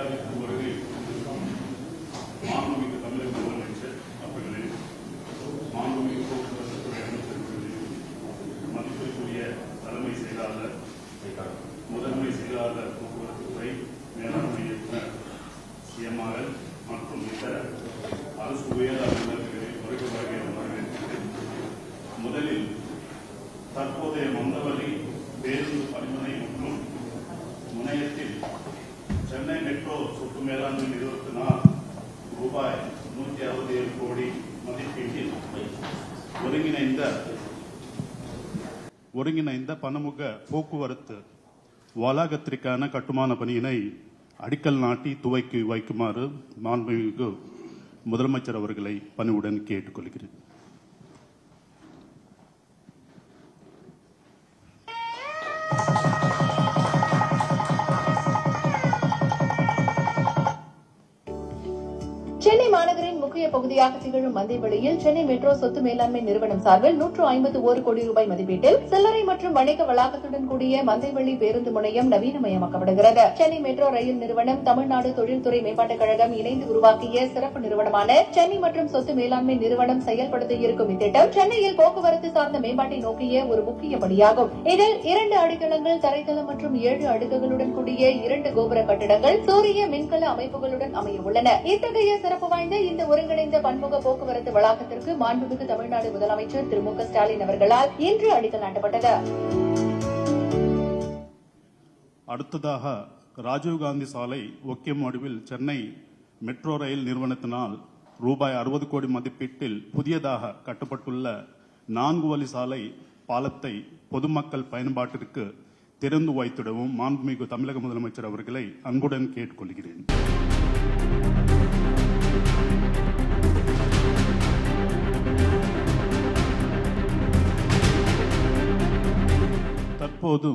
விழாவிற்கு வருகை மாண்புமிகு தமிழக முதலமைச்சர் அவர்களே, மாண்புமிகு போக்குவரத்துறை அமைச்சர்களே, மதிப்பிற்குரிய தலைமை செயலாளர், முதன்மை செயலாளர் போக்குவரத்துறை மேலாண்மை இயக்குநர் CMRL மற்றும் இதர அரசு உயர் அலுவலர்களை வருகை வரவேற்கிறேன். முதலில் தற்போதைய மந்தவெளி பேருந்து பணிமனை மற்றும் முனையத்தில் சென்னை மெட்ரோ சொத்து மேலாண்மை நிறுவனத்தினால் ரூபாய் 167 கோடி மதிப்பீட்டில் ஒருங்கிணைந்த பன்முக போக்குவரத்து வளாகத்திற்கான கட்டுமான பணியினை அடிக்கல் நாட்டி துவக்கி வைக்குமாறு மாண்புமிகு முதலமைச்சர் அவர்களை பணிவுடன் கேட்டுக்கொள்கிறேன். சென்னை மாநகரின் முக்கிய பகுதியாக திகழும் மந்தைவெளியில் சென்னை மெட்ரோ சொத்து மேலாண்மை நிறுவனம் சார்பில் 151 கோடி ரூபாய் மதிப்பீட்டில் சில்லறை மற்றும் வணிக வளாகத்துடன் கூடிய மந்தைவெளி பேருந்து முனையம் நவீனமயமாக்கப்படுகிறது. சென்னை மெட்ரோ ரயில் நிறுவனம், தமிழ்நாடு தொழில்துறை மேம்பாட்டுக் கழகம் இணைந்து உருவாக்கிய சிறப்பு நிறுவனமான சென்னை மற்றும் சொத்து மேலாண்மை நிறுவனம் செயல்படுத்த இருக்கும் இத்திட்டம் சென்னையில் போக்குவரத்து சார்ந்த மேம்பாட்டை நோக்கிய ஒரு முக்கிய படியாகும். இதில் 2 அடித்தளங்கள், தரைத்தளம் மற்றும் 7 அடுக்குகளுடன் கூடிய 2 கோபுர கட்டிடங்கள் சூரிய மின்கல அமைப்புகளுடன் அமைய உள்ளன. இத்தகைய சிறப்பு வாய்ந்த இந்த ஒருங்கிணைந்த பன்முக போக்குவரத்து வளாகத்திற்கு மாண்புமிகு தமிழ்நாடு முதலமைச்சர் திரு மு க ஸ்டாலின் அவர்களால் இன்று அடிக்கல் நாட்டப்பட்டது. அடுத்ததாக ராஜீவ்காந்தி சாலை ஒக்கியம் வடிவில் சென்னை மெட்ரோ ரயில் நிறுவனத்தினால் ரூபாய் 60 கோடி மதிப்பீட்டில் புதியதாக கட்டப்பட்டுள்ள 4 வழி சாலை பாலத்தை பொதுமக்கள் பயன்பாட்டிற்கு திறந்து வைத்திடவும் மாண்புமிகு தமிழக முதலமைச்சர் அவர்களை அன்புடன் கேட்டுக்கொள்கிறேன். தற்போது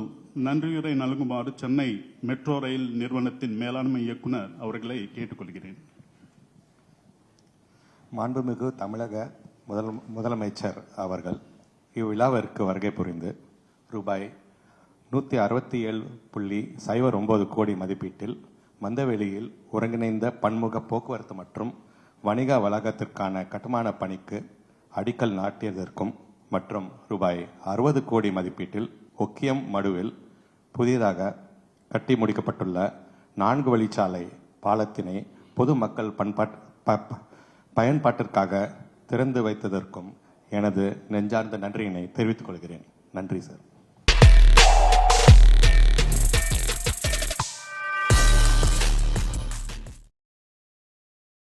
நன்றியுரை நல்குமாறு சென்னை மெட்ரோ ரயில் நிறுவனத்தின் மேலாண்மை இயக்குநர் அவர்களை கேட்டுக்கொள்கிறேன். மாண்புமிகு தமிழக முதலமைச்சர் அவர்கள் இவ்விழாவிற்கு வருகை புரிந்து ரூபாய் 167.09 கோடி மதிப்பீட்டில் மந்தவெளியில் ஒருங்கிணைந்த பன்முக போக்குவரத்து மற்றும் வணிக வளாகத்திற்கான கட்டுமான பணிக்கு அடிக்கல் நாட்டியதற்கும் மற்றும் ரூபாய் 60 கோடி மதிப்பீட்டில் ஒக்கியம் மடுவில் புதிதாக கட்டி முடிக்கப்பட்டுள்ள 4 வழிச்சாலை பாலத்தினை பொதுமக்கள் பயன்பாட்டிற்காக திறந்து வைத்ததற்கும் எனது நெஞ்சார்ந்த நன்றியினை தெரிவித்துக் கொள்கிறேன். நன்றி சார்.